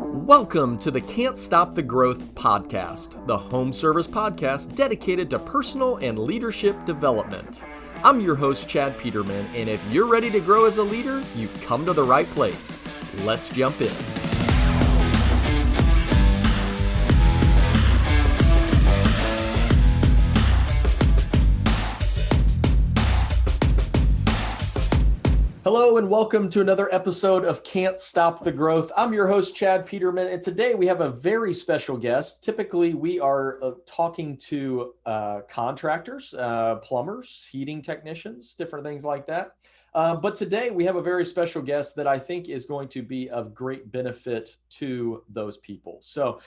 Welcome to the Can't Stop the Growth podcast, the home service podcast dedicated to personal and leadership development. I'm your host, Chad Peterman, and if you're ready to grow as a leader, you've come to the right place. Let's jump in. Hello and welcome to another episode of Can't Stop the Growth. I'm your host, Chad Peterman, and today we have a very special guest. Typically, we are talking to contractors, plumbers, heating technicians, different things like that. But today we have a very special guest that I think is going to be of great benefit to those people. So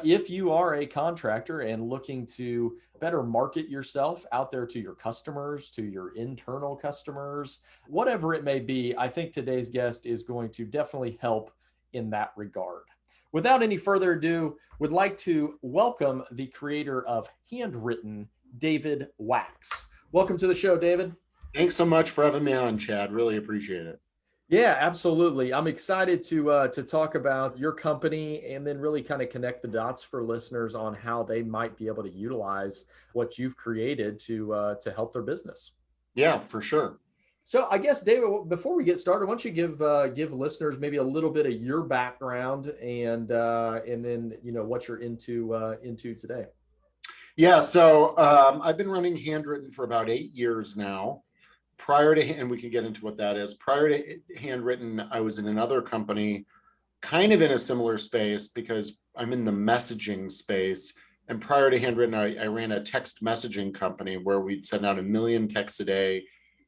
if you are a contractor and looking to better market yourself out there to your customers, to your internal customers, whatever it may be, I think today's guest is going to definitely help in that regard. Without any further ado, would like to welcome the creator of Handwytten, David Wachs. Welcome to the show, David. Thanks so much for having me on, Chad. Really appreciate it. Yeah, absolutely. I'm excited to talk about your company and then really kind of connect the dots for listeners on how they might be able to utilize what you've created to help their business. Yeah, for sure. So I guess, David, before we get started, why don't you give listeners maybe a little bit of your background and then what you're into today. Yeah, so I've been running Handwytten for about 8 years now. Prior to, and we can get into what that is. Prior to Handwytten, I was in another company, kind of in a similar space because I'm in the messaging space. And prior to Handwytten, I ran a text messaging company where we'd send out 1 million texts a day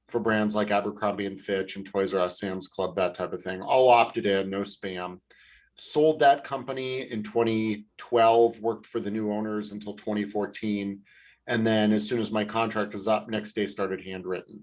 for brands like Abercrombie and Fitch and Toys R Us, Sam's Club, that type of thing. All opted in, no spam. Sold that company in 2012, worked for the new owners until 2014. And then as soon as my contract was up, next day started Handwytten.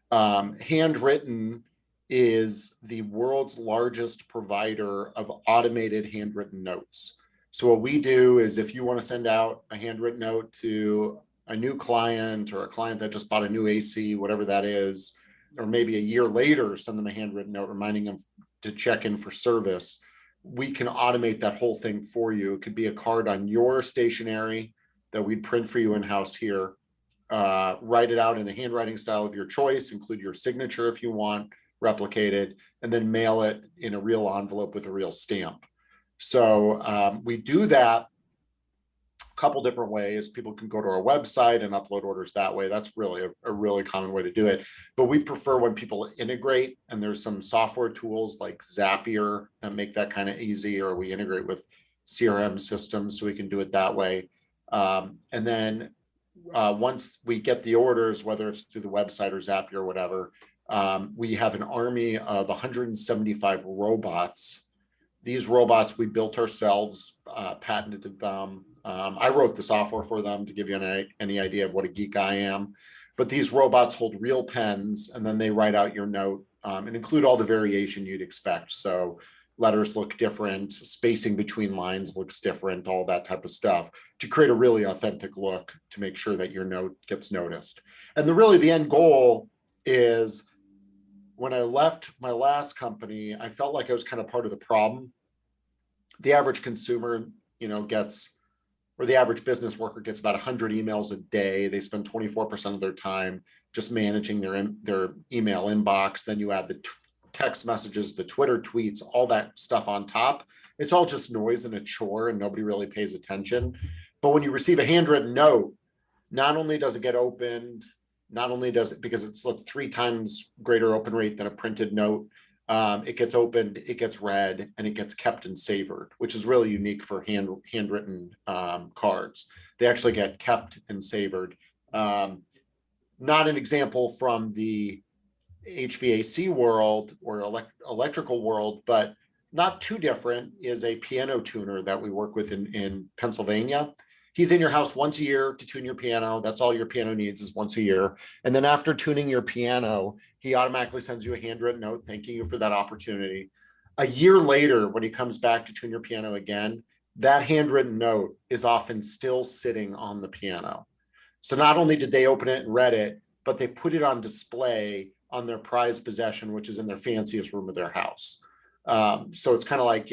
Handwytten is the world's largest provider of automated handwritten notes. So what we do is if you want to send out a handwritten note to a new client or a client that just bought a new AC, whatever that is, or maybe a year later, send them a handwritten note reminding them to check in for service, we can automate that whole thing for you. It could be a card on your stationery that we'd print for you in-house here. Write it out in a handwriting style of your choice, include your signature if you want, replicated, and then mail it in a real envelope with a real stamp. So we do that a couple different ways. People can go to our website and upload orders that way. That's really a really common way to do it. But we prefer when people integrate, and there's some software tools like Zapier that make that kind of easy, or we integrate with CRM systems so we can do it that way. And then once we get the orders, whether it's through the website or Zapier or whatever, we have an army of 175 robots. These robots we built ourselves, patented them. I wrote the software for them to give you any idea of what a geek I am. But these robots hold real pens, and then they write out your note and include all the variation you'd expect. So letters look different, spacing between lines looks different, all that type of stuff to create a really authentic look to make sure that your note gets noticed. And the end goal is when I left my last company, I felt like I was kind of part of the problem. The average consumer, or the average business worker gets about 100 emails a day. They spend 24% of their time just managing their email inbox. Then you add the text messages, the Twitter tweets, all that stuff on top. It's all just noise and a chore, and nobody really pays attention. But when you receive a handwritten note, not only does it get opened, not only does it, because it's like 3 times greater open rate than a printed note, it gets opened, it gets read, and it gets kept and savored, which is really unique for handwritten cards. They actually get kept and savored. Not an example from the HVAC world or electrical world, but not too different, is a piano tuner that we work with in Pennsylvania. He's in your house once a year to tune your piano. That's all your piano needs is once a year. And then after tuning your piano, he automatically sends you a handwritten note thanking you for that opportunity. A year later, when he comes back to tune your piano again, that handwritten note is often still sitting on the piano. So not only did they open it and read it, but they put it on display on their prized possession, which is in their fanciest room of their house. So it's kind of like,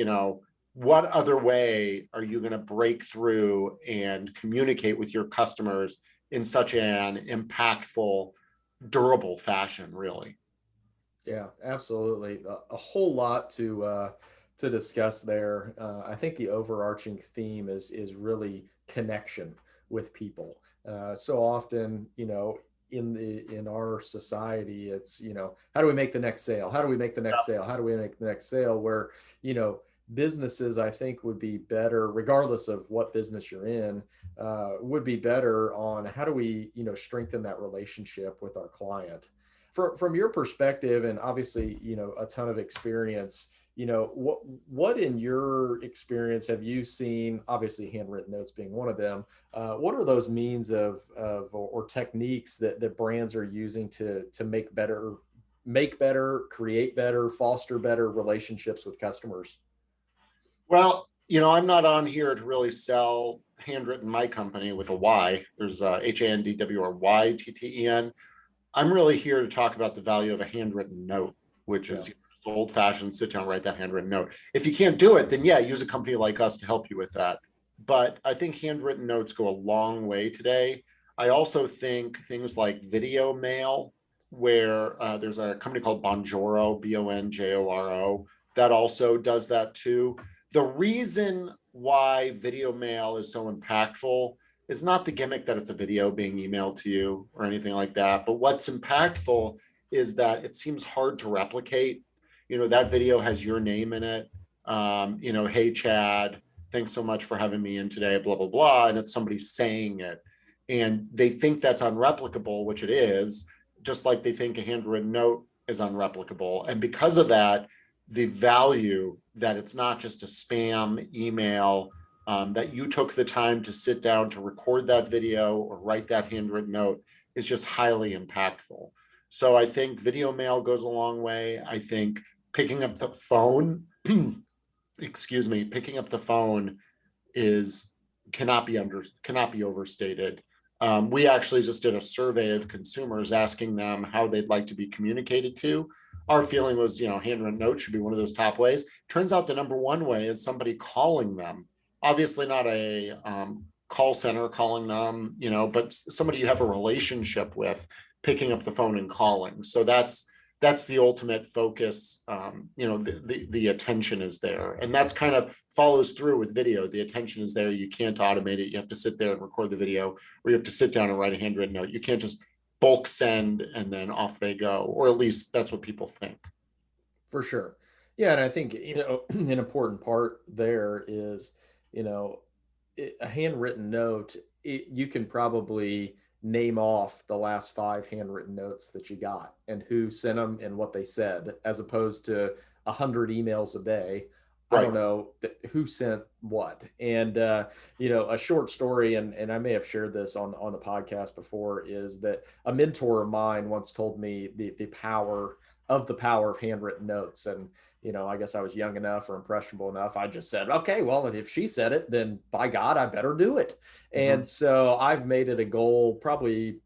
what other way are you going to break through and communicate with your customers in such an impactful, durable fashion, really? Yeah, absolutely. A whole lot to discuss there. I think the overarching theme is really connection with people. So often, in our society, it's, how do we make the next sale? How do we make the next sale? How do we make the next sale? Where, you know, businesses, I think, would be better, regardless of what business you're in, would be better on how do we, strengthen that relationship with our client. From your perspective, and obviously, a ton of experience, what in your experience have you seen, obviously handwritten notes being one of them, what are those means or techniques that brands are using to make better, create better, foster better relationships with customers? Well, I'm not on here to really sell Handwritten, my company, with a Y. There's HANDWRYTTEN. I'm really here to talk about the value of a handwritten note, which Yeah, is just old fashioned, sit down, write that handwritten note. If you can't do it, then yeah, use a company like us to help you with that. But I think handwritten notes go a long way today. I also think things like video mail, where there's a company called Bonjoro, Bonjoro, that also does that too. The reason why video mail is so impactful is not the gimmick that it's a video being emailed to you or anything like that. But what's impactful is that it seems hard to replicate. That video has your name in it. Hey, Chad, thanks so much for having me in today, blah, blah, blah. And it's somebody saying it. And they think that's unreplicable, which it is, just like they think a handwritten note is unreplicable. And because of that, the value that it's not just a spam email, that you took the time to sit down to record that video or write that handwritten note is just highly impactful. So I think video mail goes a long way. I think picking up the phone, picking up the phone is cannot be overstated. We actually just did a survey of consumers asking them how they'd like to be communicated to. Our feeling was, handwritten notes should be one of those top ways. Turns out the number one way is somebody calling them. Obviously not a call center calling them, but somebody you have a relationship with, picking up the phone and calling. So that's the ultimate focus. The attention is there, and that's kind of follows through with video. The attention is there. You can't automate it. You have to sit there and record the video, or you have to sit down and write a handwritten note. You can't just bulk send and then off they go, or at least that's what people think. For sure. Yeah, and I think, an important part there is, you know, a handwritten note, you can probably name off the last five handwritten notes that you got and who sent them and what they said, as opposed to 100 emails a day. I Right. don't know who sent what. And, a short story, and I may have shared this on the podcast before, is that a mentor of mine once told me the power of handwritten notes. And, I guess I was young enough or impressionable enough. I just said, okay, well, if she said it, then by God, I better do it. Mm-hmm. And so I've made it a goal, probably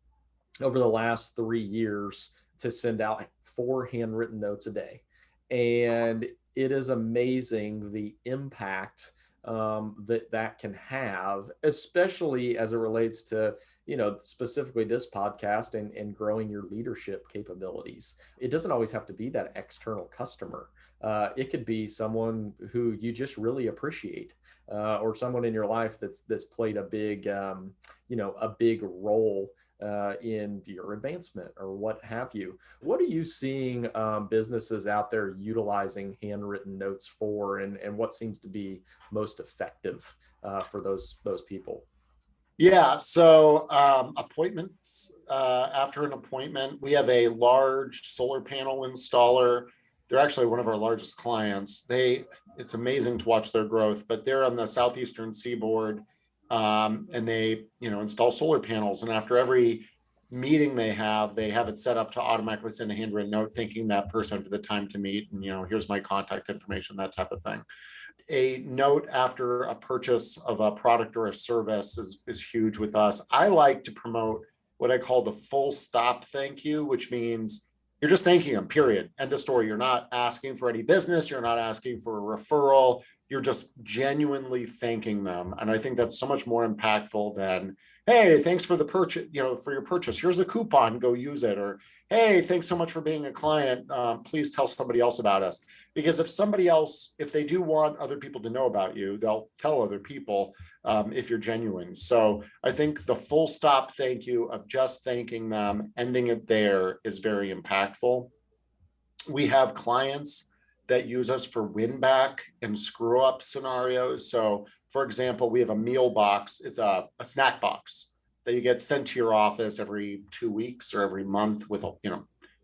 over the last 3 years, to send out 4 handwritten notes a day. And it is amazing the impact that can have, especially as it relates to, specifically this podcast and growing your leadership capabilities. It doesn't always have to be that external customer. It could be someone who you just really appreciate, or someone in your life that's played a big role in your advancement or what have you. What are you seeing businesses out there utilizing handwritten notes for, and what seems to be most effective for those people? Yeah. So appointments, after an appointment, we have a large solar panel installer. They're actually one of our largest clients. It's amazing to watch their growth, but they're on the southeastern seaboard, and they, install solar panels. And after every meeting they have it set up to automatically send a handwritten note thanking that person for the time to meet. And, here's my contact information, that type of thing. A note after a purchase of a product or a service is huge with us. I like to promote what I call the full stop thank you, which means You're just thanking them, period. End of story. You're not asking for any business. You're not asking for a referral. You're just genuinely thanking them. And I think that's so much more impactful than, hey, thanks for the purchase, for your purchase. Here's a coupon, go use it. Or, hey, thanks so much for being a client. Please tell somebody else about us. Because if they do want other people to know about you, they'll tell other people if you're genuine. So I think the full stop thank you of just thanking them, ending it there, is very impactful. We have clients that use us for win back and screw up scenarios. So for example, we have a meal box. It's a snack box that you get sent to your office every 2 weeks or every month with,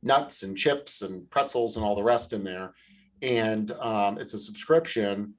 nuts and chips and pretzels and all the rest in there. And it's a subscription.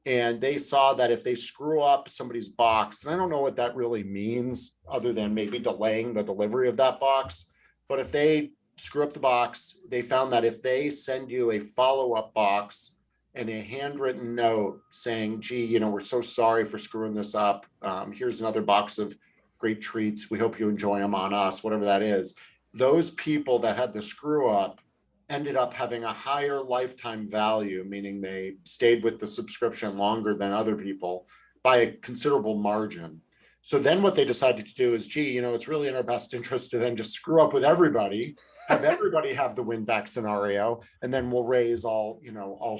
And they saw that if they screw up somebody's box, and I don't know what that really means other than maybe delaying the delivery of that box, but if they screw up the box, they found that if they send you a follow-up box and a handwritten note saying, gee, we're so sorry for screwing this up. Here's another box of great treats. We hope you enjoy them on us, whatever that is. Those people that had the screw up ended up having a higher lifetime value, meaning they stayed with the subscription longer than other people by a considerable margin. So then what they decided to do is, gee, it's really in our best interest to then just screw up with everybody, have everybody have the win back scenario, and then we'll raise all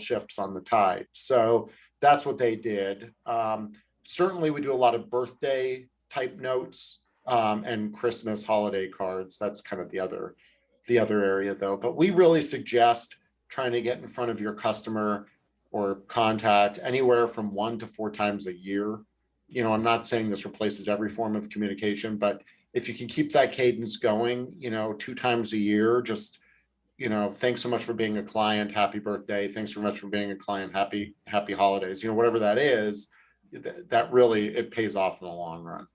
ships on the tide. So that's what they did. Certainly we do a lot of birthday type notes and Christmas holiday cards. That's kind of the other area though. But we really suggest trying to get in front of your customer or contact anywhere from 1 to 4 times a year. I'm not saying this replaces every form of communication, but if you can keep that cadence going, 2 times a year, just, thanks so much for being a client, happy birthday. Thanks so much for being a client, happy holidays, whatever that is, that really, it pays off in the long run.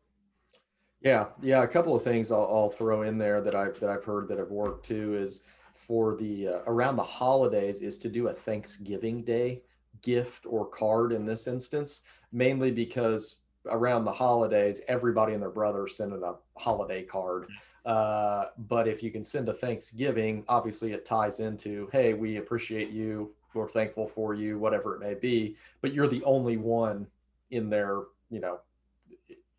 Yeah. A couple of things I'll throw in there that I've heard that have worked too is for the around the holidays is to do a Thanksgiving Day gift or card in this instance, mainly because around the holidays everybody and their brother sending a holiday card. But if you can send a Thanksgiving, obviously it ties into, hey, we appreciate you, we're thankful for you, whatever it may be. But you're the only one in there,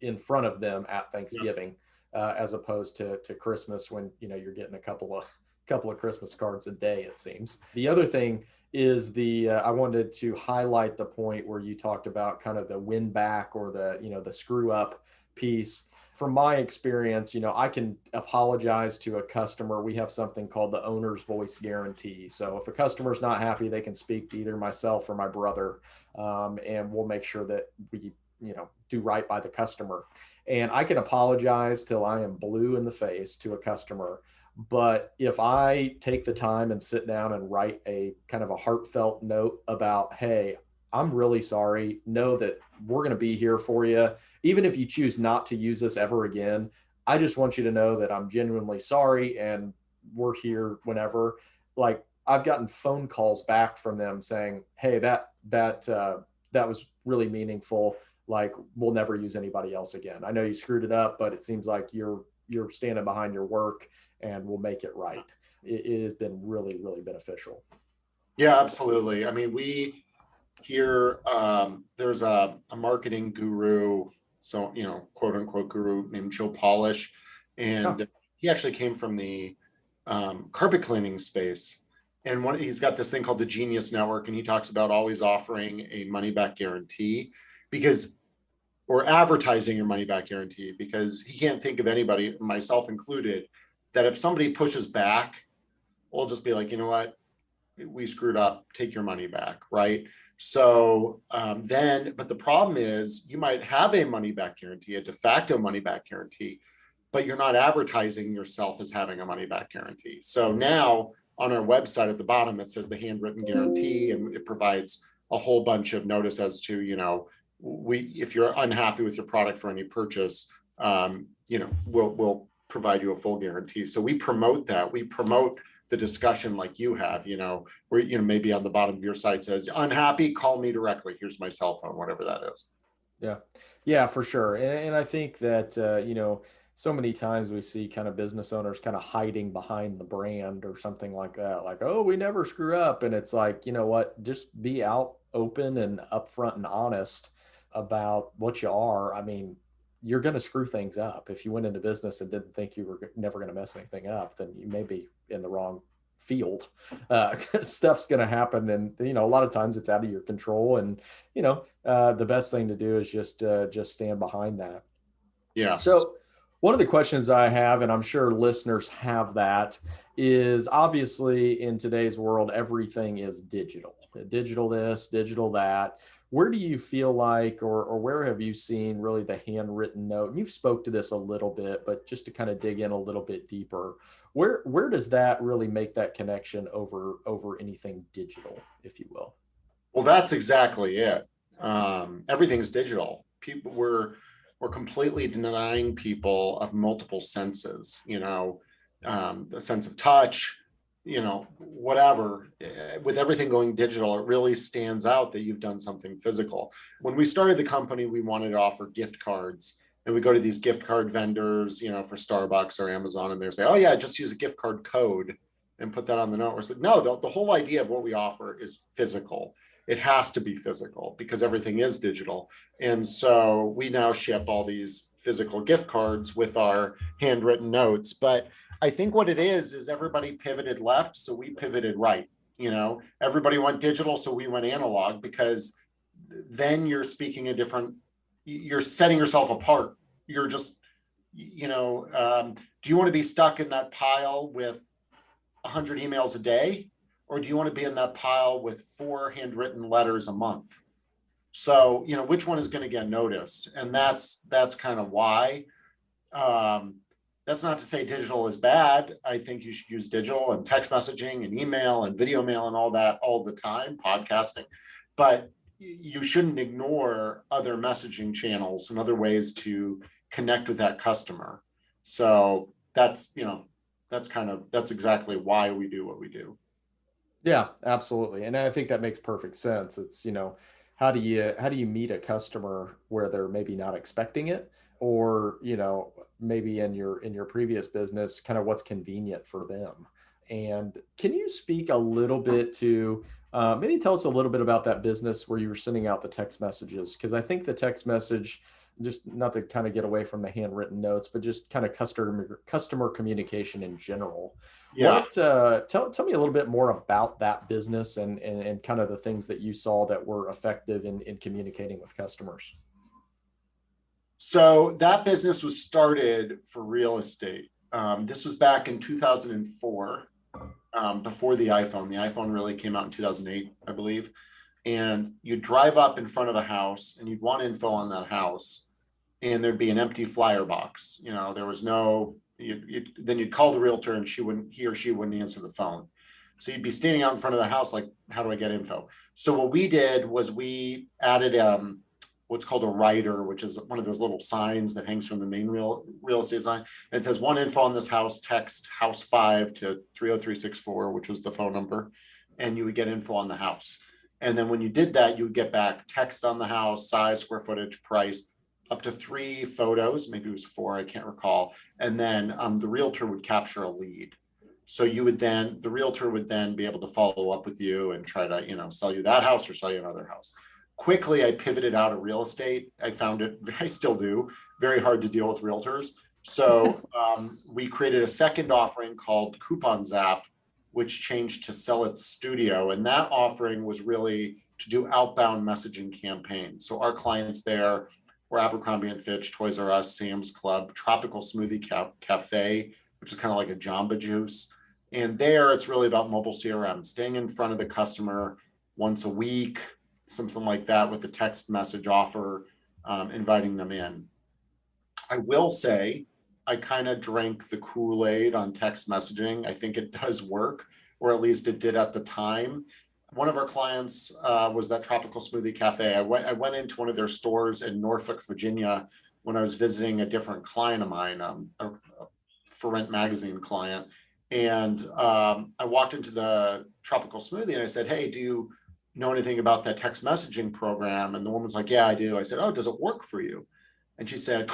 in front of them at Thanksgiving, as opposed to Christmas when you're getting a couple of Christmas cards a day, it seems. The other thing is I wanted to highlight the point where you talked about kind of the win back or the screw up piece. From my experience, I can apologize to a customer. We have something called the owner's voice guarantee. So if a customer's not happy, they can speak to either myself or my brother, and we'll make sure that we do right by the customer. And I can apologize till I am blue in the face to a customer. But if I take the time and sit down and write a kind of a heartfelt note about, hey, I'm really sorry, know that we're going to be here for you. Even if you choose not to use us ever again, I just want you to know that I'm genuinely sorry and we're here whenever. Like, I've gotten phone calls back from them saying, hey, that was really meaningful. Like, we'll never use anybody else again. I know you screwed it up, but it seems like you're standing behind your work and we'll make it right. It has been really, really beneficial. Yeah, absolutely. I mean, we here, there's a marketing guru, so, quote unquote guru named Joe Polish. And he actually came from the carpet cleaning space. And he's got this thing called the Genius Network, and he talks about always offering a money back guarantee or advertising your money back guarantee, because he can't think of anybody, myself included, that if somebody pushes back, we'll just be like, you know what, we screwed up, take your money back, right? So but the problem is you might have a money back guarantee, a de facto money back guarantee, but you're not advertising yourself as having a money back guarantee. So now on our website at the bottom, it says the handwritten guarantee, and it provides a whole bunch of notice as to, if you're unhappy with your product for any purchase, we'll provide you a full guarantee. So we promote that. We promote the discussion like you have, where, maybe on the bottom of your site says, unhappy, call me directly. Here's my cell phone, whatever that is. Yeah, for sure. And I think that, so many times we see kind of business owners kind of hiding behind the brand or something like that, like, oh, we never screw up. And it's like, you know what, just be out open and upfront and honest about what you are. I mean, you're going to screw things up. If you went into business and didn't think you were never going to mess anything up, then you may be in the wrong field. Stuff's going to happen, and a lot of times it's out of your control. And the best thing to do is just stand behind that. Yeah. So, one of the questions I have, and I'm sure listeners have that, is obviously in today's world, everything is digital. Digital this, digital that. Where do you feel like, or where have you seen really the handwritten note? And you've spoke to this a little bit, but just to kind of dig in a little bit deeper, where does that really make that connection over anything digital, if you will? Well, that's exactly it. Everything's digital. We're completely denying people of multiple senses, the sense of touch, whatever. With everything going digital, it really stands out that you've done something physical. When we started the company, we wanted to offer gift cards, and we go to these gift card vendors, for Starbucks or Amazon, and they say, oh yeah, just use a gift card code and put that on the note. We're like, no, the whole idea of what we offer is physical. It has to be physical because everything is digital. And so we now ship all these physical gift cards with our handwritten notes. But I think what it is everybody pivoted left, so we pivoted right. Everybody went digital, so we went analog, because then you're speaking a different, you're setting yourself apart. You're just, do you want to be stuck in that pile with 100 emails a day? Or do you want to be in that pile with 4 handwritten letters a month? So, which one is going to get noticed? And that's kind of why. That's not to say digital is bad. I think you should use digital and text messaging and email and video mail and all that all the time, podcasting. But you shouldn't ignore other messaging channels and other ways to connect with that customer. So that's exactly why we do what we do. Yeah, absolutely. And I think that makes perfect sense. It's, how do you meet a customer where they're maybe not expecting it, or, maybe in your previous business, kind of what's convenient for them. And can you speak a little bit to maybe tell us a little bit about that business where you were sending out the text messages? Because I think the text message, just not to kind of get away from the handwritten notes, but just kind of customer communication in general. Yeah. Tell me a little bit more about that business and kind of the things that you saw that were effective in communicating with customers. So that business was started for real estate. This was back in 2004, before the iPhone. The iPhone really came out in 2008, I believe. And you'd drive up in front of a house and you'd want info on that house, and there'd be an empty flyer box. There was no, then you'd call the realtor and he or she wouldn't answer the phone. So you'd be standing out in front of the house like, how do I get info? So what we did was we added what's called a rider, which is one of those little signs that hangs from the main real estate sign. It says, "Want info on this house, text house 5 to 30364, which was the phone number, and you would get info on the house. And then when you did that, you would get back text on the house, size, square footage, price, up to 3 photos, maybe it was 4, I can't recall. And then the realtor would capture a lead. So the realtor would then be able to follow up with you and try to, sell you that house or sell you another house. Quickly, I pivoted out of real estate. I found it, I still do, very hard to deal with realtors. So we created a second offering called Coupon Zap, which changed to Sell It Studio. And that offering was really to do outbound messaging campaigns. So our clients there were Abercrombie and Fitch, Toys R Us, Sam's Club, Tropical Smoothie Cafe, which is kind of like a Jamba Juice. And there it's really about mobile CRM, staying in front of the customer once a week, something like that, with a text message offer, inviting them in. I will say, I kind of drank the Kool-Aid on text messaging. I think it does work, or at least it did at the time. One of our clients was that Tropical Smoothie Cafe. I went into one of their stores in Norfolk, Virginia, when I was visiting a different client of mine, a For Rent magazine client. And I walked into the Tropical Smoothie and I said, "Hey, do you know anything about that text messaging program?" And the woman's like, "Yeah, I do." I said, "Oh, does it work for you?" And she said,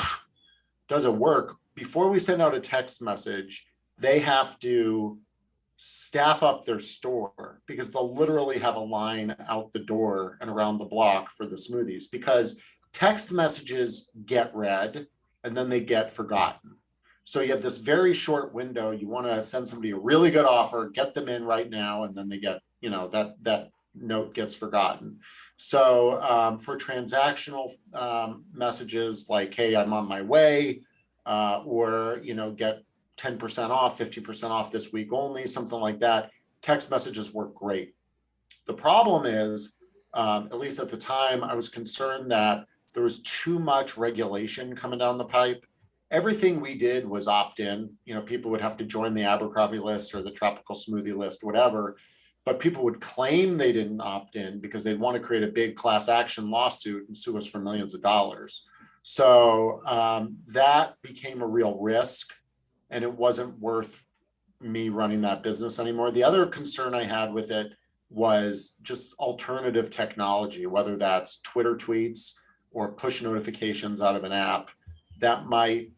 "Does it work? before we send out a text message, they have to staff up their store because they'll literally have a line out the door and around the block for the smoothies, because text messages get read and then they get forgotten. So you have this very short window. You want to send somebody a really good offer, get them in right now, and then they get, that note gets forgotten. So for transactional messages like, hey, I'm on my way, or, get 10% off, 50% off this week only, something like that, text messages work great. The problem is, at least at the time, I was concerned that there was too much regulation coming down the pipe. Everything we did was opt-in. People would have to join the Abercrombie list or the tropical smoothie list, whatever, but people would claim they didn't opt in because they'd want to create a big class action lawsuit and sue us for millions of dollars. So that became a real risk, and it wasn't worth me running that business anymore. The other concern I had with it was just alternative technology, whether that's Twitter tweets or push notifications out of an app that might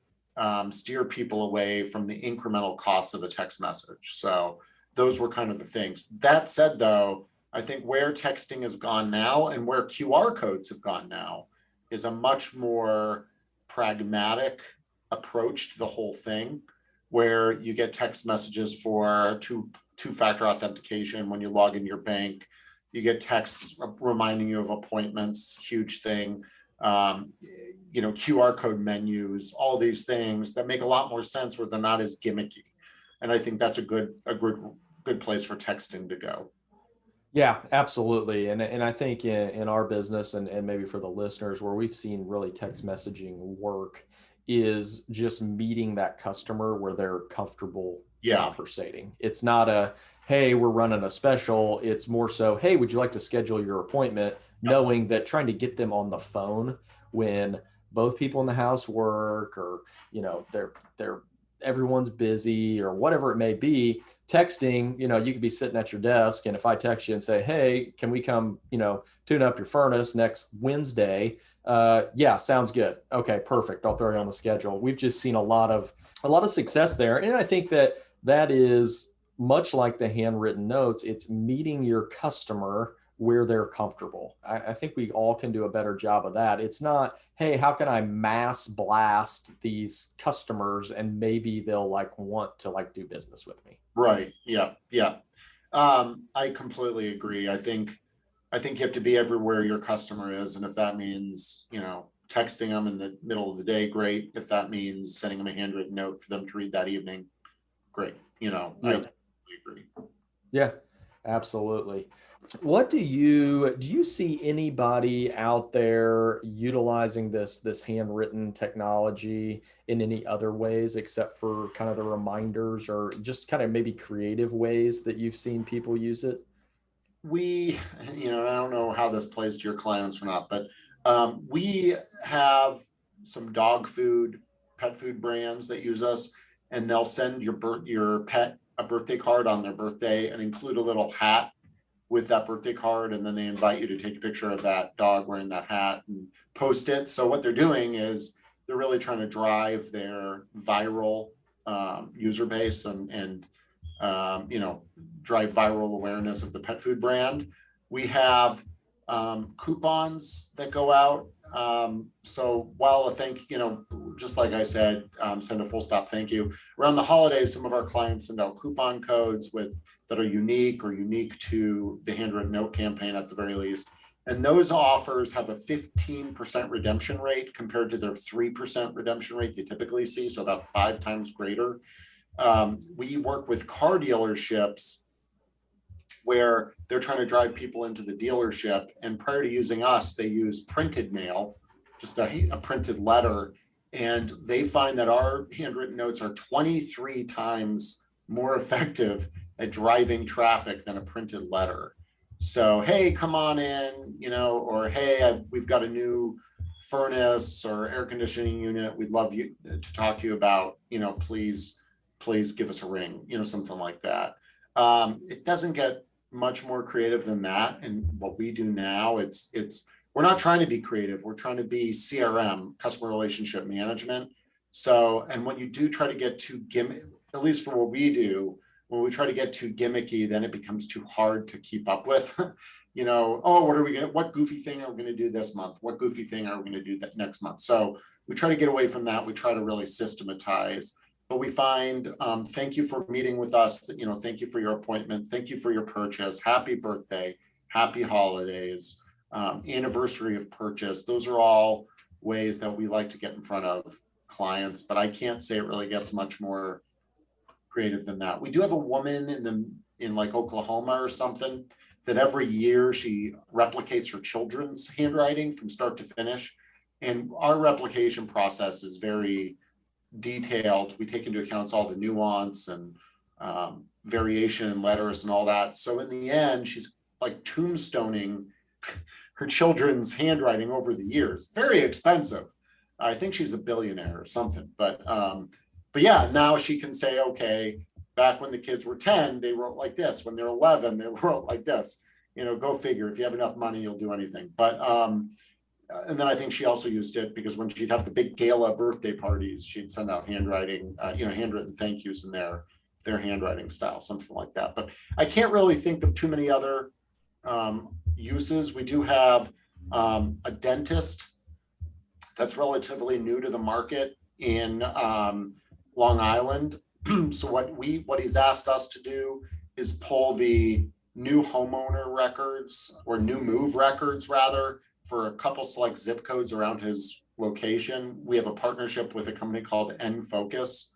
steer people away from the incremental costs of a text message. So those were kind of the things. That said, though, I think where texting has gone now and where QR codes have gone now is a much more pragmatic approach to the whole thing, where you get text messages for two-factor authentication when you log in your bank. You get texts reminding you of appointments, huge thing. QR code menus, all these things that make a lot more sense where they're not as gimmicky. And I think that's a good place for texting to go. Yeah, absolutely. And I think in our business and maybe for the listeners, where we've seen really text messaging work is just meeting that customer where they're comfortable conversating. It's not a, hey, we're running a special. It's more so, hey, would you like to schedule your appointment? Knowing that trying to get them on the phone when both people in the house work, or, they're everyone's busy or whatever it may be. Texting, you could be sitting at your desk, and if I text you and say, hey, can we come, tune up your furnace next Wednesday? Yeah, sounds good. Okay, perfect. I'll throw you on the schedule. We've just seen a lot of success there. And I think that is much like the handwritten notes. It's meeting your customer where they're comfortable. I think we all can do a better job of that. It's not, hey, how can I mass blast these customers and maybe they'll want to do business with me. Right. Yeah. Yeah. I completely agree. I think you have to be everywhere your customer is. And if that means, texting them in the middle of the day, great. If that means sending them a handwritten note for them to read that evening, great. I agree. Yeah, absolutely. What do you see anybody out there utilizing this handwritten technology in any other ways except for kind of the reminders, or just kind of maybe creative ways that you've seen people use it? I don't know how this plays to your clients or not, but we have some dog food, pet food brands that use us, and they'll send your pet a birthday card on their birthday and include a little hat with that birthday card, and then they invite you to take a picture of that dog wearing that hat and post it. So what they're doing is they're really trying to drive their viral user base and drive viral awareness of the pet food brand. We have coupons that go out. So while just like I said, send a full stop thank you. Around the holidays, some of our clients send out coupon codes that are unique to the handwritten note campaign at the very least. And those offers have a 15% redemption rate compared to their 3% redemption rate they typically see, so about 5 times greater. We work with car dealerships where they're trying to drive people into the dealership, and prior to using us, they use printed mail, just a printed letter, and they find that our handwritten notes are 23 times more effective at driving traffic than a printed letter. So, hey, come on in, or hey, we've got a new furnace or air conditioning unit we'd love you to talk to you about, please give us a ring, something like that. It doesn't get much more creative than that. And what we do now, we're not trying to be creative. We're trying to be CRM, customer relationship management. So, and when you do try to get too gimmick, at least for what we do, when we try to get too gimmicky, then it becomes too hard to keep up with. Oh, what goofy thing are we going to do this month? What goofy thing are we going to do that next month? So we try to get away from that. We try to really systematize, but we find, thank you for meeting with us. Thank you for your appointment. Thank you for your purchase. Happy birthday, happy holidays, anniversary of purchase. Those are all ways that we like to get in front of clients, but I can't say it really gets much more creative than that. We do have a woman in like Oklahoma or something that every year she replicates her children's handwriting from start to finish. And our replication process is very detailed. We take into account all the nuance and variation in letters and all that. So in the end, she's like tombstoning her children's handwriting over the years. Very expensive. I think she's a billionaire or something, but yeah, now she can say, okay, back when the kids were 10, they wrote like this. When they're 11, they wrote like this. Go figure. If you have enough money, you'll do anything. But and then I think she also used it because when she'd have the big gala birthday parties, she'd send out handwriting, handwritten thank yous in their handwriting style, something like that. But I can't really think of too many other uses. We do have a dentist that's relatively new to the market in Long Island. So what he's asked us to do is pull the new homeowner records, or new move records rather, for a couple select zip codes around his location. We have a partnership with a company called N-Focus.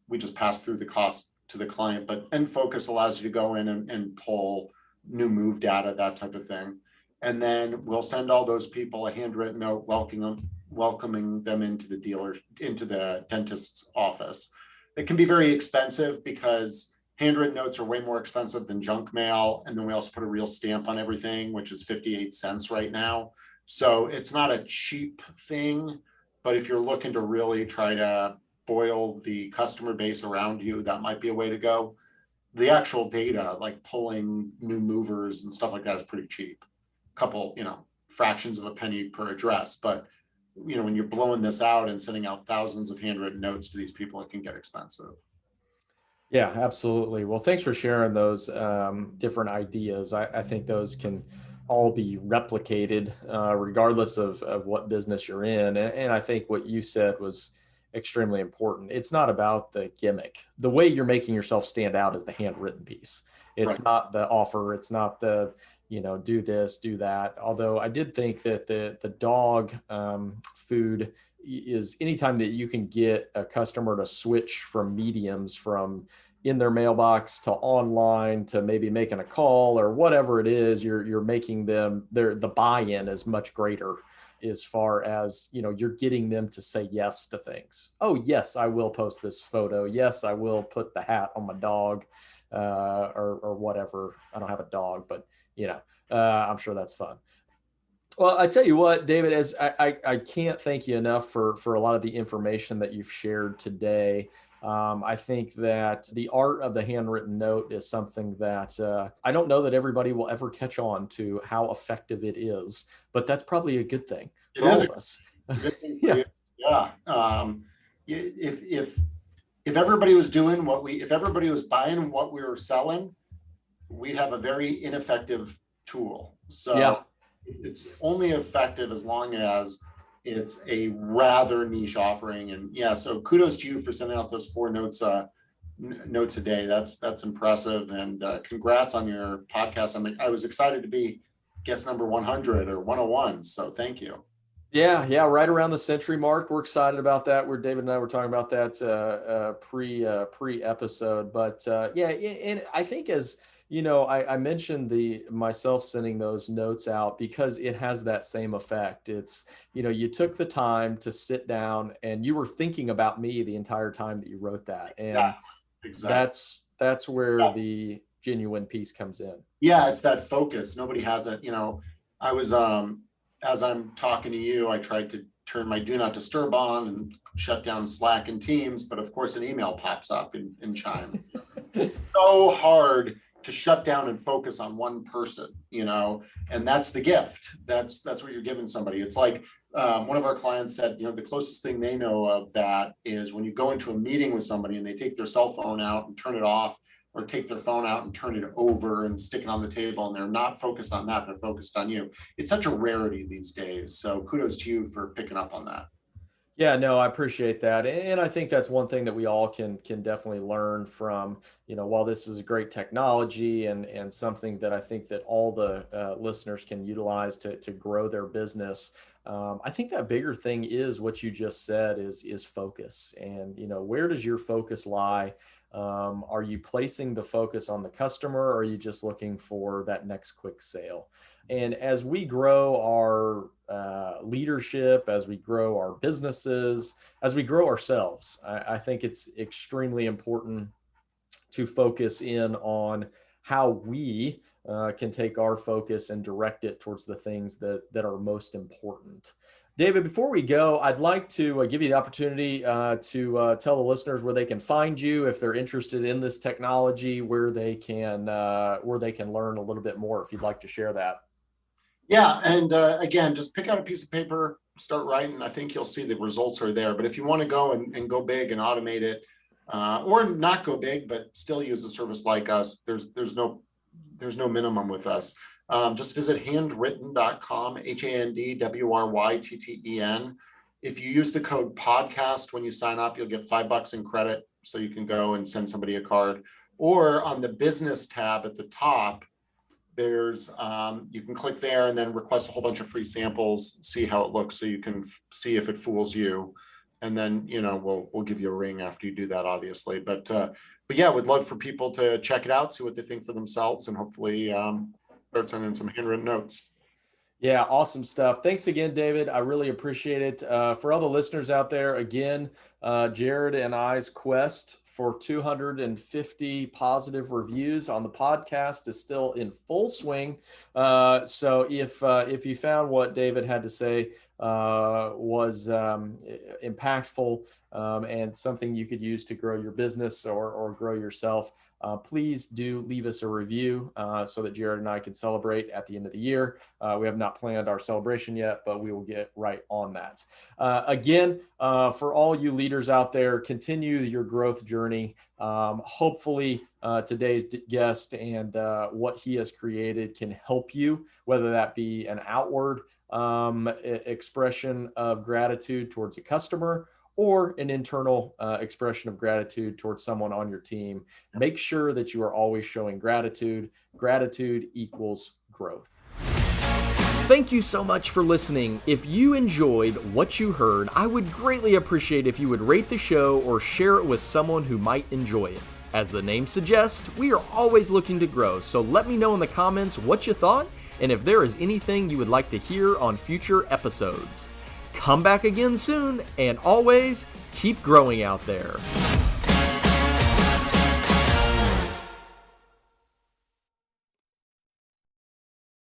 We just pass through the cost to the client, but N-Focus allows you to go in and pull new move data, that type of thing. And then we'll send all those people a handwritten note welcoming them into the dentist's office. It can be very expensive because handwritten notes are way more expensive than junk mail. And then we also put a real stamp on everything, which is 58 cents right now. So it's not a cheap thing, but if you're looking to really try to boil the customer base around you, that might be a way to go. The actual data, like pulling new movers and stuff like that, is pretty cheap. A couple, fractions of a penny per address. But, when you're blowing this out and sending out thousands of handwritten notes to these people, it can get expensive. Yeah, absolutely. Well, thanks for sharing those different ideas. I think those can all be replicated regardless of what business you're in. And I think what you said was extremely important. It's not about the gimmick. The way you're making yourself stand out is the handwritten piece. It's Right. not the offer. It's not the, do this, do that. Although I did think that the dog food is anytime that you can get a customer to switch from mediums, from in their mailbox to online to maybe making a call or whatever it is, you're making them the buy-in is much greater, as far as you're getting them to say yes to things. Oh yes, I will post this photo. Yes, I will put the hat on my dog, or whatever. I don't have a dog, but I'm sure that's fun. Well, I tell you what, David, as I can't thank you enough for a lot of the information that you've shared today. I think that the art of the handwritten note is something that I don't know that everybody will ever catch on to how effective it is, but that's probably a good thing for all of us. It's a good thing for Yeah. you. Yeah. If everybody was doing if everybody was buying what we were selling, we'd have a very ineffective tool. So Yeah. it's only effective as long as it's a rather niche offering. And yeah, so kudos to you for sending out those 4 notes a day. That's impressive. And congrats on your podcast. I was excited to be guest number 100 or 101. So thank you. Yeah, right around the century mark. We're excited about that. David and I were talking about that pre episode, but yeah, and I think as I mentioned myself sending those notes out because it has that same effect. It's you took the time to sit down and you were thinking about me the entire time that you wrote that, and Exactly. that's where the genuine piece comes in. Yeah, it's that focus. Nobody has it. I was as I'm talking to you, I tried to turn my do not disturb on and shut down Slack and Teams, but of course an email pops up in Chime. It's so hard shut down and focus on one person, and that's the gift. That's what you're giving somebody. It's like one of our clients said, the closest thing they know of that is when you go into a meeting with somebody and they take their cell phone out and turn it off, or take their phone out and turn it over and stick it on the table, and they're not focused on that, they're focused on you. It's such a rarity these days. So kudos to you for picking up on that. Yeah, no, I appreciate that. And I think that's one thing that we all can definitely learn from, while this is a great technology and something that I think that all the listeners can utilize to grow their business. I think that bigger thing is what you just said is focus. And, where does your focus lie? Are you placing the focus on the customer, or are you just looking for that next quick sale? And as we grow our leadership, as we grow our businesses, as we grow ourselves, I think it's extremely important to focus in on how we can take our focus and direct it towards the things that are most important. David, before we go, I'd like to give you the opportunity to tell the listeners where they can find you if they're interested in this technology, where they can learn a little bit more, if you'd like to share that. Yeah, and again, just pick out a piece of paper, start writing. I think you'll see the results are there. But if you want to go and go big and automate it, or not go big but still use a service like us, there's no minimum with us. Just visit handwytten.com, HANDWRYTTEN. If you use the code podcast when you sign up, you'll get $5 in credit, so you can go and send somebody a card. Or on the business tab at the top, there's you can click there and then request a whole bunch of free samples, see how it looks, so you can see if it fools you. And then, we'll give you a ring after you do that, obviously. But yeah, we'd love for people to check it out, see what they think for themselves, and hopefully start sending some handwritten notes. Yeah, awesome stuff. Thanks again, David. I really appreciate it. For all the listeners out there, again, Jared and I's quest for 250 positive reviews on the podcast is still in full swing. So if you found what David had to say was impactful and something you could use to grow your business or grow yourself, please do leave us a review so that Jared and I can celebrate at the end of the year. We have not planned our celebration yet, but we will get right on that. Again, for all you leaders out there, continue your growth journey. Hopefully today's guest and what he has created can help you, whether that be an outward expression of gratitude towards a customer, or an internal expression of gratitude towards someone on your team. Make sure that you are always showing gratitude. Gratitude equals growth. Thank you so much for listening. If you enjoyed what you heard, I would greatly appreciate if you would rate the show or share it with someone who might enjoy it. As the name suggests, we are always looking to grow, so let me know in the comments what you thought and if there is anything you would like to hear on future episodes. Come back again soon, and always keep growing out there.